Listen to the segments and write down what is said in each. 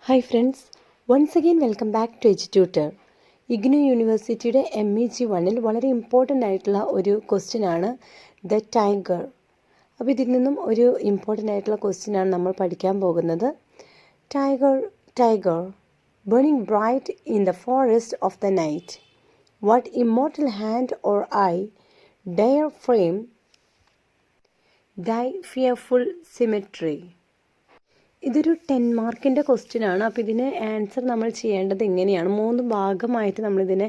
Hi friends, once again welcome back to EduTutor. IGNOU യൂണിവേഴ്സിറ്റിയുടെ MEG1-ൽ വളരെ important ആയിട്ടുള്ള ഒരു ക്വസ്റ്റ്യൻ ആണ് ദ ടൈഗർ. അപ്പോൾ ഇതിൽ നിന്നും ഒരു ഇമ്പോർട്ടൻ്റ് ആയിട്ടുള്ള ക്വസ്റ്റ്യൻ ആണ് നമ്മൾ പഠിക്കാൻ പോകുന്നത്. Tiger burning bright in the forest of the night. What immortal hand or eye dare frame thy fearful symmetry? ഇതൊരു 10 മാർക്കിൻ്റെ ക്വസ്റ്റ്യൻ ആണ്. അപ്പോൾ ഇതിന് ആൻസർ നമ്മൾ ചെയ്യേണ്ടത് എങ്ങനെയാണ്? 3 ഭാഗമായിട്ട് നമ്മളിതിനെ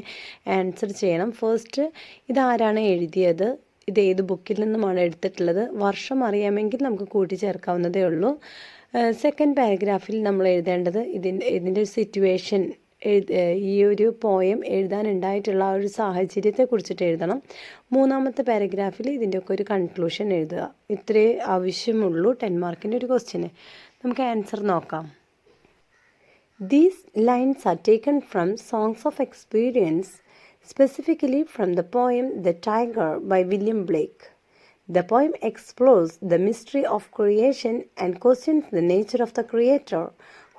ആൻസർ ചെയ്യണം. ഫസ്റ്റ്, ഇതാരാണ് എഴുതിയത്, ഇത് ഏത് ബുക്കിൽ നിന്നുമാണ് എടുത്തിട്ടുള്ളത്, വർഷം അറിയാമെങ്കിൽ നമുക്ക് കൂട്ടിച്ചേർക്കാവുന്നതേ ഉള്ളൂ. സെക്കൻഡ് പാരഗ്രാഫിൽ നമ്മൾ എഴുതേണ്ടത് ഇതിൻ്റെ സിറ്റുവേഷൻ, ഈ ഒരു പോയം എഴുതാനുണ്ടായിട്ടുള്ള ആ ഒരു സാഹചര്യത്തെക്കുറിച്ചിട്ട് എഴുതണം. മൂന്നാമത്തെ പാരഗ്രാഫിൽ ഇതിൻ്റെയൊക്കെ ഒരു കൺക്ലൂഷൻ എഴുതുക. ഇത്രേ ആവശ്യമുള്ളൂ 10 മാർക്കിൻ്റെ ഒരു ക്വസ്റ്റ്യന്. നമുക്ക് ആൻസർ നോക്കാം. These lines are taken from Songs of Experience, specifically from the poem The Tiger by William Blake. The poem explores the mystery of creation and questions the nature of the creator,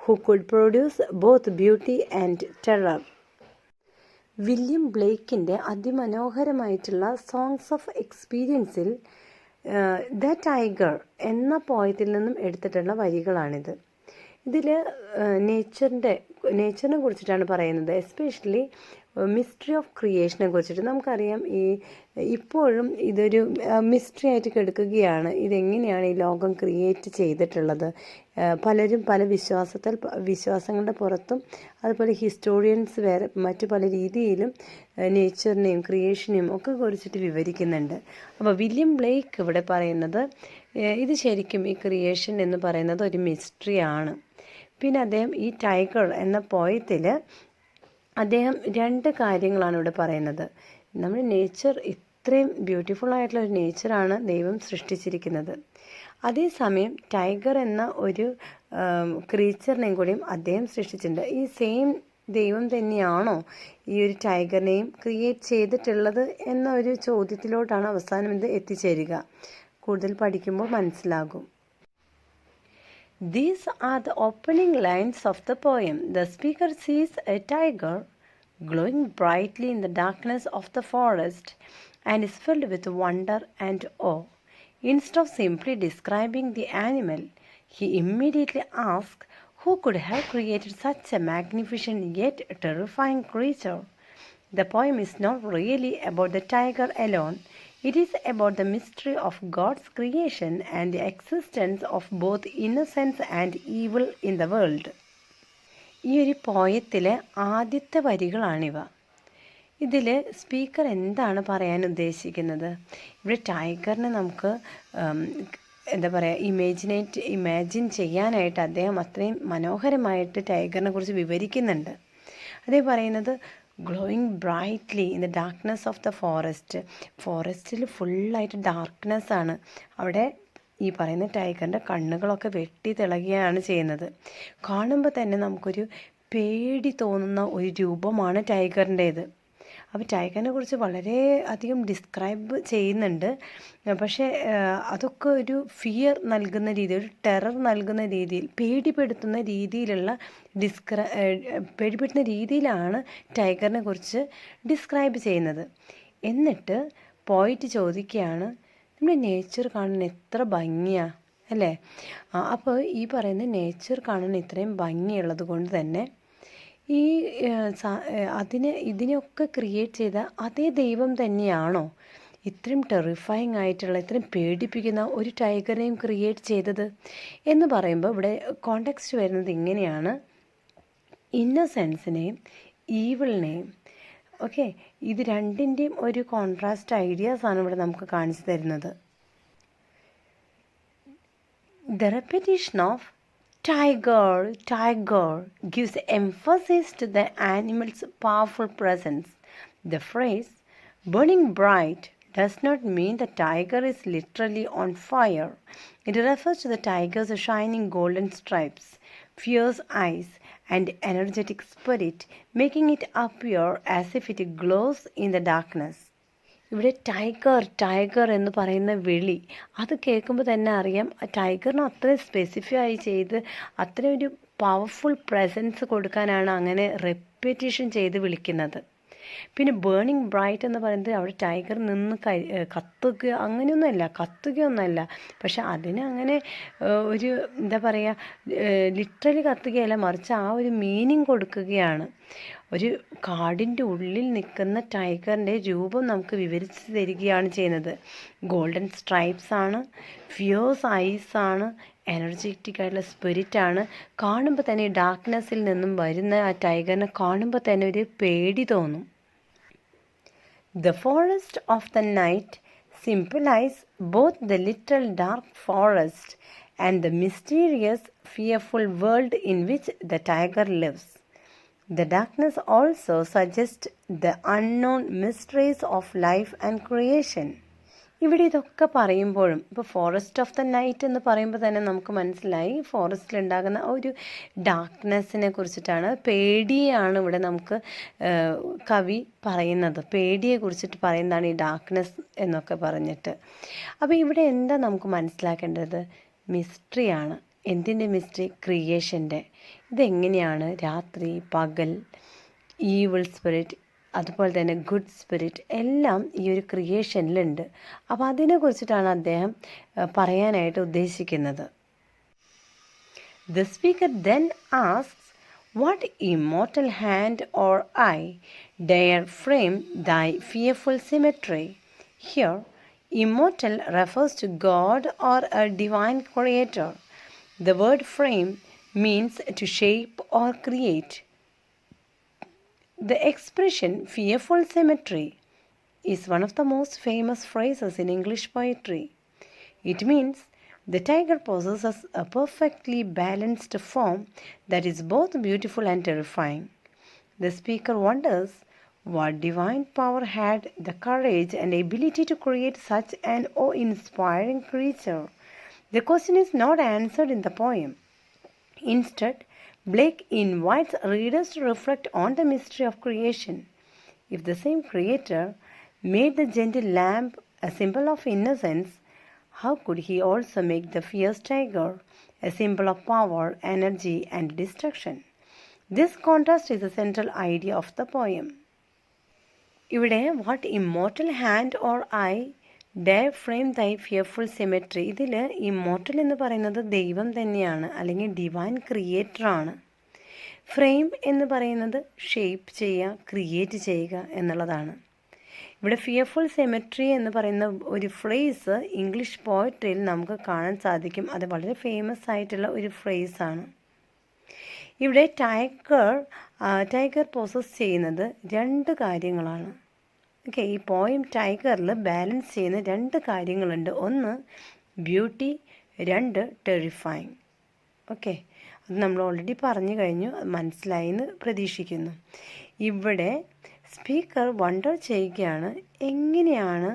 who could produce both beauty and terror. William ബ്ലേക്കിൻ്റെ അതിമനോഹരമായിട്ടുള്ള songs of എക്സ്പീരിയൻസിൽ the tiger എന്ന പോയത്തിൽ നിന്നും എടുത്തിട്ടുള്ള വരികളാണിത്. ഇതിൽ നേച്ചറിനെ കുറിച്ചിട്ടാണ് പറയുന്നത്. എസ്പെഷ്യലി മിസ്റ്ററി ഓഫ് ക്രിയേഷനെ കുറിച്ചിട്ട്. നമുക്കറിയാം, ഇപ്പോഴും ഇതൊരു മിസ്റ്ററി ആയിട്ട് കിടക്കുകയാണ്. ഇതെങ്ങനെയാണ് ഈ ലോകം ക്രിയേറ്റ് ചെയ്തിട്ടുള്ളത്. പലരും പല വിശ്വാസങ്ങളുടെ പുറത്തും അതുപോലെ ഹിസ്റ്റോറിയൻസ് വേറെ മറ്റു പല രീതിയിലും നേച്ചറിനെയും ക്രിയേഷനെയും ഒക്കെ കുറിച്ചിട്ട് വിവരിക്കുന്നുണ്ട്. അപ്പോൾ വില്യം ബ്ലേക്ക് ഇവിടെ പറയുന്നത് ഇത് ശരിക്കും ഈ ക്രിയേഷൻ എന്ന് പറയുന്നത് ഒരു മിസ്റ്ററി ആണ്. പിന്നെ അദ്ദേഹം ഈ ടൈഗർ എന്ന പോയത്തിൽ അദ്ദേഹം 2 കാര്യങ്ങളാണ് ഇവിടെ പറയുന്നത്. നമ്മുടെ നേച്ചർ ഇത്രയും ബ്യൂട്ടിഫുൾ ആയിട്ടുള്ള ഒരു നേച്ചറാണ് ദൈവം സൃഷ്ടിച്ചിരിക്കുന്നത്. അതേസമയം ടൈഗർ എന്ന ഒരു ക്രീച്ചറിനെയും കൂടിയും അദ്ദേഹം സൃഷ്ടിച്ചിട്ടുണ്ട്. ഈ സെയിം ദൈവം തന്നെയാണോ ഈ ഒരു ടൈഗറിനെയും ക്രിയേറ്റ് ചെയ്തിട്ടുള്ളത് എന്ന ഒരു ചോദ്യത്തിലോട്ടാണ് അവസാനം ഇത് എത്തിച്ചേരുക. കൂടുതൽ പഠിക്കുമ്പോൾ മനസ്സിലാകും. These are the opening lines of the poem. The speaker sees a tiger glowing brightly in the darkness of the forest and is filled with wonder and awe. Instead of simply describing the animal, he immediately asks who could have created such a magnificent yet terrifying creature. The poem is not really about the tiger alone. It is about the mystery of God's creation and the existence of both innocence and evil in the world. ഈ ഒരു പോയത്തിലെ ആദ്യത്തെ വരികളാണിവ. ഇതിൽ speaker എന്താണ് പറയാൻ ഉദ്ദേശിക്കുന്നത്? ഇവിടെ ടൈഗറിനെ നമുക്ക് എന്താ പറയുക, ഇമാജിൻ ചെയ്യാനായിട്ട് അദ്ദേഹം അത്രയും മനോഹരമായിട്ട് ടൈഗറിനെ കുറിച്ച് വിവരിക്കുന്നുണ്ട്. അതേ പറയുന്നത് glowing brightly in the darkness of the ഫോറസ്റ്റിൽ ഫുള്ളായിട്ട് ഡാർക്ക്നെസ്സാണ്. അവിടെ ഈ പറയുന്ന ടൈഗറിൻ്റെ കണ്ണുകളൊക്കെ വെട്ടി തിളങ്ങുകയാണ് ചെയ്യുന്നത്. കാണുമ്പോൾ തന്നെ നമുക്കൊരു പേടി തോന്നുന്ന ഒരു രൂപമാണ് ടൈഗറിൻ്റേത്. അപ്പോൾ ടൈഗറിനെ കുറിച്ച് വളരെ അധികം ഡിസ്ക്രൈബ് ചെയ്യുന്നുണ്ട്. പക്ഷേ അതൊക്കെ ഒരു ഫിയർ നൽകുന്ന രീതിയിൽ, ഒരു ടെറർ നൽകുന്ന രീതിയിൽ, പേടിപ്പെടുത്തുന്ന രീതിയിലാണ് ടൈഗറിനെ കുറിച്ച് ഡിസ്ക്രൈബ് ചെയ്യുന്നത്. എന്നിട്ട് പോയിട്ട് ചോദിക്കുകയാണ്, നമ്മുടെ നേച്ചർ കാണാൻ എത്ര ഭംഗിയാണ് അല്ലേ? അപ്പോൾ ഈ പറയുന്ന നേച്ചർ കാണാൻ ഇത്രയും ഭംഗിയുള്ളത് കൊണ്ട് തന്നെ ഈ ഇതിനെയൊക്കെ ക്രിയേറ്റ് ചെയ്ത അതേ ദൈവം തന്നെയാണോ ഇത്രയും ടെറിഫയിങ് ആയിട്ടുള്ള, ഇത്രയും പേടിപ്പിക്കുന്ന ഒരു ടൈഗറിനെയും ക്രിയേറ്റ് ചെയ്തത് എന്ന് പറയുമ്പോൾ ഇവിടെ കോണ്ടെക്സ്റ്റ് വരുന്നത് ഇങ്ങനെയാണ്. ഇന്നസെൻസിനെയും ഈവിളിനെയും ഓക്കെ, ഇത് രണ്ടിൻ്റെയും ഒരു കോൺട്രാസ്റ്റ് ഐഡിയാസാണ് ഇവിടെ നമുക്ക് കാണിച്ചു തരുന്നത്. The repetition of tiger gives emphasis to the animal's powerful presence. The phrase burning bright does not mean the tiger is literally on fire. It refers to the tiger's shining golden stripes, fierce eyes, and energetic spirit, making it appear as if it glows in the darkness. ഇവിടെ tiger എന്ന് പറയുന്ന അത് കേൾക്കുമ്പോൾ തന്നെ അറിയാം ടൈഗറിനെ അത്രയും specify ചെയ്ത് അത്രയും ഒരു പവർഫുൾ പ്രസൻസ് കൊടുക്കാനാണ് അങ്ങനെ റെപ്പിറ്റേഷൻ ചെയ്ത് വിളിക്കുന്നത്. പിന്നെ ബേണിംഗ് ബ്രൈറ്റ് എന്ന് പറയുന്നത് അവിടെ ടൈഗർ നിന്ന് കത്തുക അങ്ങനെയൊന്നുമല്ല, കത്തുകയൊന്നുമല്ല. പക്ഷെ അതിന് അങ്ങനെ ഒരു എന്താ പറയുക, ലിറ്ററലി കത്തുകയല്ല, മറിച്ച് ആ ഒരു മീനിങ് കൊടുക്കുകയാണ്. ഒരു കാടിൻ്റെ ഉള്ളിൽ നിൽക്കുന്ന ടൈഗറിൻ്റെ രൂപം നമുക്ക് വിവരിച്ച് തരികയാണ് ചെയ്യുന്നത്. ഗോൾഡൻ സ്ട്രൈപ്സ് ആണ്, ഫിയേഴ്സ് ഐസ് ആണ്, എനർജറ്റിക് ആയിട്ടുള്ള സ്പിരിറ്റാണ്. കാണുമ്പോൾ തന്നെ ഡാർക്ക്നെസ്സിൽ നിന്നും വരുന്ന ആ ടൈഗറിനെ കാണുമ്പോൾ തന്നെ ഒരു പേടി തോന്നും. The forest of the night symbolize both the literal dark forest and the mysterious, fearful world in which the tiger lives. The darkness also suggests the unknown mysteries of life and creation. ഇവിടെ ഇതൊക്കെ പറയുമ്പോഴും ഇപ്പോൾ forest of the night എന്ന് പറയുമ്പോൾ തന്നെ നമുക്ക് മനസ്സിലായി ഫോറസ്റ്റിലുണ്ടാകുന്ന ഒരു ഡാർക്ക്നെസ്സിനെ കുറിച്ചിട്ടാണ്. പേടിയാണ് ഇവിടെ നമുക്ക് കവി പറയുന്നത്. പേടിയെ കുറിച്ചിട്ട് പറയുന്നതാണ് ഈ ഡാർക്ക്നെസ് എന്നൊക്കെ പറഞ്ഞിട്ട്. അപ്പോൾ ഇവിടെ എന്താ നമുക്ക് മനസ്സിലാക്കേണ്ടത്? മിസ്റ്ററിയാണ്. എന്തിൻ്റെ മിസ്റ്ററി? ക്രിയേഷൻ്റെ. ഇതെങ്ങനെയാണ് രാത്രി, പകൽ, ഈവിൾ സ്പിരിറ്റ്, അതുപോലെ തന്നെ ഗുഡ് സ്പിരിറ്റ് എല്ലാം ഈ ഒരു ക്രിയേഷനിലുണ്ട്. അപ്പോൾ അതിനെക്കുറിച്ചിട്ടാണ് അദ്ദേഹം പറയാനായിട്ട് ഉദ്ദേശിക്കുന്നത്. The speaker then asks, "What immortal hand or eye dare frame thy fearful symmetry?" Here, immortal refers to God or a divine creator. The word frame means to shape or create. The expression fearful symmetry is one of the most famous phrases in English poetry. It means the tiger possesses a perfectly balanced form that is both beautiful and terrifying. The speaker wonders what divine power had the courage and ability to create such an awe-inspiring creature. The question is not answered in the poem. Instead, Blake invites readers to reflect on the mystery of creation. If the same creator made the gentle lamb a symbol of innocence, how could he also make the fierce tiger a symbol of power, energy, and destruction? This contrast is the central idea of the poem. ഇവിടെ what immortal hand or eye dare frame thy fearful symmetry, ഇതിൽ immortal എന്ന് പറയുന്നത് ദൈവം തന്നെയാണ്, അല്ലെങ്കിൽ divine ക്രിയേറ്ററാണ്. Frame എന്ന് പറയുന്നത് shape ചെയ്യുക, ക്രിയേറ്റ് ചെയ്യുക എന്നുള്ളതാണ്. ഇവിടെ ഫിയർഫുൾ സിമെട്രി എന്ന് പറയുന്ന ഒരു ഫ്രേസ് ഇംഗ്ലീഷ് പോയട്രിയിൽ നമുക്ക് കാണാൻ സാധിക്കും. അത് വളരെ ഫേമസ് ആയിട്ടുള്ള ഒരു ഫ്രേസാണ്. ഇവിടെ ടൈഗർ പോസസ് ചെയ്യുന്നത് രണ്ട് കാര്യങ്ങളാണ്. ഓക്കെ, ഈ പോയം ടൈഗറിൽ ബാലൻസ് ചെയ്യുന്ന രണ്ട് കാര്യങ്ങളുണ്ട്. ഒന്ന് ബ്യൂട്ടി, രണ്ട് ടെറിഫൈങ്. ഓക്കെ, അത് നമ്മൾ ഓൾറെഡി പറഞ്ഞു കഴിഞ്ഞു, അത് മനസ്സിലായി എന്ന് പ്രതീക്ഷിക്കുന്നു. ഇവിടെ സ്പീക്കർ വണ്ടർ ചെയ്യുകയാണ്, എങ്ങനെയാണ്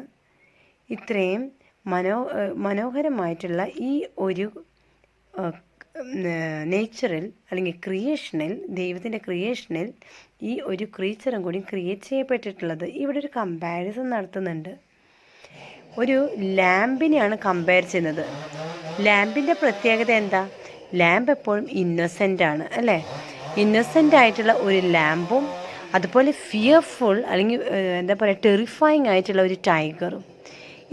ഇത്രയും മനോഹരമായിട്ടുള്ള ഈ ഒരു നേച്ചറിൽ അല്ലെങ്കിൽ ക്രിയേഷനിൽ, ദൈവത്തിൻ്റെ ക്രിയേഷനിൽ ഈ ഒരു ക്രീച്ചറും കൂടി ക്രിയേറ്റ് ചെയ്യപ്പെട്ടിട്ടുള്ളത്. ഇവിടെ ഒരു കമ്പാരിസൺ നടത്തുന്നുണ്ട്. ഒരു ലാമ്പിനെയാണ് കമ്പയർ ചെയ്യുന്നത്. ലാമ്പിൻ്റെ പ്രത്യേകത എന്താ? ലാമ്പ് എപ്പോഴും ഇന്നസെൻ്റ് ആണ്, അല്ലേ? ഇന്നസെൻ്റ് ആയിട്ടുള്ള ഒരു ലാമ്പും അതുപോലെ ഫിയർഫുൾ അല്ലെങ്കിൽ എന്താ പറയുക ടെറിഫൈങ് ആയിട്ടുള്ള ഒരു ടൈഗറും,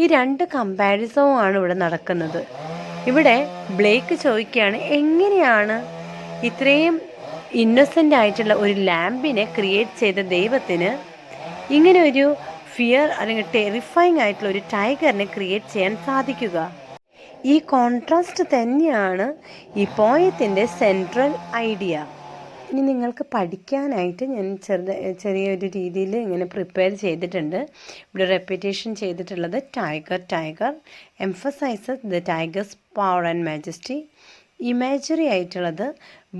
ഈ രണ്ട് കമ്പാരിസണുമാണ് ഇവിടെ നടക്കുന്നത്. ഇവിടെ ബ്ലേക്ക് ചോദിക്കുകയാണ്, എങ്ങനെയാണ് ഇത്രയും ഇന്നസെൻ്റ് ആയിട്ടുള്ള ഒരു ലാമ്പിനെ ക്രിയേറ്റ് ചെയ്ത ദൈവത്തിന് ഇങ്ങനെ ഒരു ഫിയർ അല്ലെങ്കിൽ ടെറിഫൈങ് ആയിട്ടുള്ള ഒരു ടൈഗറിനെ ക്രിയേറ്റ് ചെയ്യാൻ സാധിക്കുക? ഈ കോൺട്രാസ്റ്റ് തന്നെയാണ് ഈ പോയത്തിൻ്റെ സെൻട്രൽ ഐഡിയ. ഇനി നിങ്ങൾക്ക് പഠിക്കാനായിട്ട് ഞാൻ ചെറിയൊരു രീതിയിൽ ഇങ്ങനെ പ്രിപ്പയർ ചെയ്തിട്ടുണ്ട്. ഇവിടെ റെപ്പിറ്റേഷൻ ചെയ്തിട്ടുള്ളത് tiger emphasises the tiger's power and majesty. Imagery ആയിട്ടുള്ളത്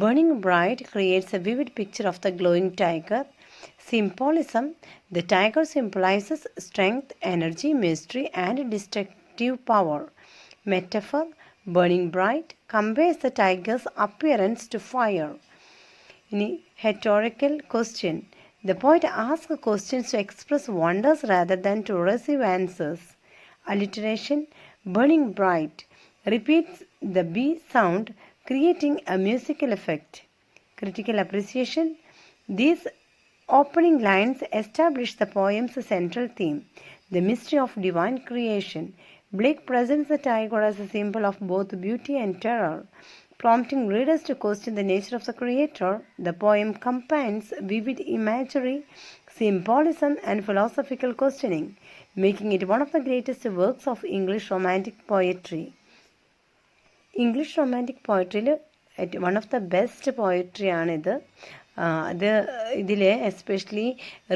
burning bright creates a vivid picture of the glowing tiger. Symbolism, the tiger symbolizes strength, energy, mystery, and destructive power. Metaphor, burning bright, compares the tiger's appearance to fire. In rhetorical question, the poet asks questions to express wonders rather than to receive answers. Alliteration, burning bright, repeats the B sound creating a musical effect. Critical appreciation. These opening lines establish the poem's central theme, the mystery of divine creation. Blake presents the tiger as a symbol of both beauty and terror, prompting readers to question the nature of the creator. The poem combines vivid imagery, symbolism, and philosophical questioning, making it one of the greatest works of English romantic poetry. English romantic പോയട്രിയിൽ one of the best poetry ആണിത്. അത് ഇതിൽ especially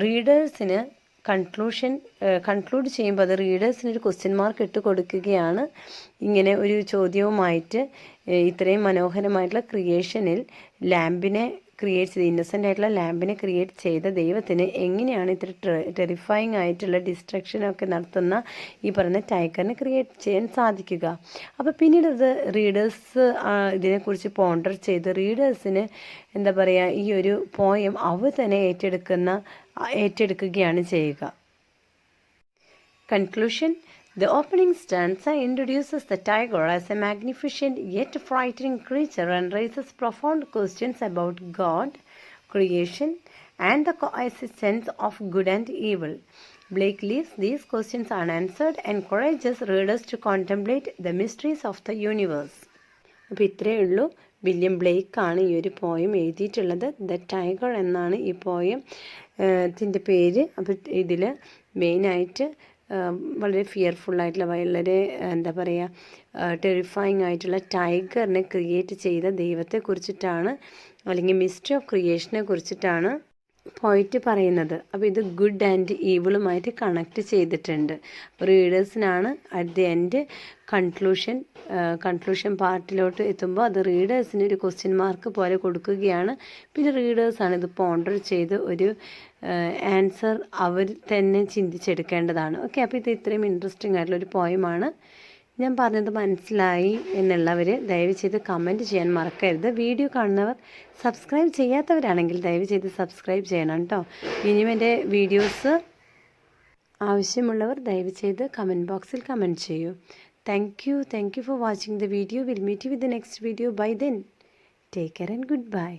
റീഡേഴ്സിന് conclude ചെയ്യുമ്പോൾ അത് റീഡേഴ്സിന് ഒരു question mark ഇട്ട് കൊടുക്കുകയാണ്. ഇങ്ങനെ ഒരു ചോദ്യവുമായിട്ട് ഇത്രയും മനോഹരമായിട്ടുള്ള ക്രിയേഷനിൽ ലാമ്പിനെ ക്രിയേറ്റ് ചെയ്ത് ഇന്നസെൻ്റ് ആയിട്ടുള്ള ലാമ്പിനെ ക്രിയേറ്റ് ചെയ്ത ദൈവത്തിന് എങ്ങനെയാണ് ഇത്ര ടെറിഫയിങ് ആയിട്ടുള്ള ഡിസ്ട്രക്ഷനൊക്കെ നടത്തുന്ന ഈ പറയുന്ന ടൈഗറിനെ ക്രിയേറ്റ് ചെയ്യാൻ സാധിക്കുക. അപ്പോൾ പിന്നീട് അത് റീഡേഴ്സ് ഇതിനെക്കുറിച്ച് പോണ്ടർ ചെയ്ത് റീഡേഴ്സിന് എന്താ പറയുക, ഈ ഒരു പോയം അവർ തന്നെ ഏറ്റെടുക്കുകയാണ് ചെയ്യുക. Conclusion. The opening stanza introduces the tiger as a magnificent yet frightening creature and raises profound questions about God, creation, and the coexistence of good and evil. Blake leaves these questions unanswered and encourages readers to contemplate the mysteries of the universe. അപ്പോൾ ഇത്രയേ ഉള്ളൂ. William ബ്ലേക്കാണ് ഈ ഒരു poem എഴുതിയിട്ടുള്ളത്. The tiger എന്നാണ് ഈ poem ത്തിൻ്റെ പേര്. അപ്പോൾ ഇതിൽ മെയിനായിട്ട് വളരെ ഫിയർഫുള്ളായിട്ടുള്ള, വളരെ എന്താ പറയുക, ടെറിഫയിങ് ആയിട്ടുള്ള ടൈഗറിനെ ക്രിയേറ്റ് ചെയ്ത ദൈവത്തെക്കുറിച്ചിട്ടാണ്, അല്ലെങ്കിൽ മിസ്റ്ററി ഓഫ് ക്രിയേഷനെ കുറിച്ചിട്ടാണ് പോയിറ്റ് പറയുന്നത്. അപ്പോൾ ഇത് ഗുഡ് ആൻഡ് ഈവിളുമായിട്ട് കണക്ട് ചെയ്തിട്ടുണ്ട്. അപ്പോൾ റീഡേഴ്സിനാണ് അറ്റ് ദി എൻഡ് കൺക്ലൂഷൻ പാർട്ടിലോട്ട് എത്തുമ്പോൾ അത് റീഡേഴ്സിന് ഒരു ക്വസ്റ്റ്യൻ മാർക്ക് പോലെ കൊടുക്കുകയാണ്. പിന്നെ റീഡേഴ്സാണ് ഇത് പോണ്ടർ ചെയ്ത് ഒരു ആൻസർ അവർ തന്നെ ചിന്തിച്ചെടുക്കേണ്ടതാണ്. ഓക്കെ, അപ്പോൾ ഇത് ഇത്രയും ഇൻട്രസ്റ്റിംഗ് ആയിട്ടുള്ളൊരു പോയമാണ്. ഞാൻ പറഞ്ഞത് മനസ്സിലായി എന്നുള്ളവർ ദയവ് ചെയ്ത് കമൻറ്റ് ചെയ്യാൻ മറക്കരുത്. വീഡിയോ കാണുന്നവർ സബ്സ്ക്രൈബ് ചെയ്യാത്തവരാണെങ്കിൽ ദയവ് ചെയ്ത് സബ്സ്ക്രൈബ് ചെയ്യണം കേട്ടോ. ഇനിയും എൻ്റെ വീഡിയോസ് ആവശ്യമുള്ളവർ ദയവ് ചെയ്ത് കമൻറ്റ് ബോക്സിൽ കമൻറ്റ് ചെയ്യൂ. Thank you for watching the video. We'll meet you with the next video. By then, take care and goodbye.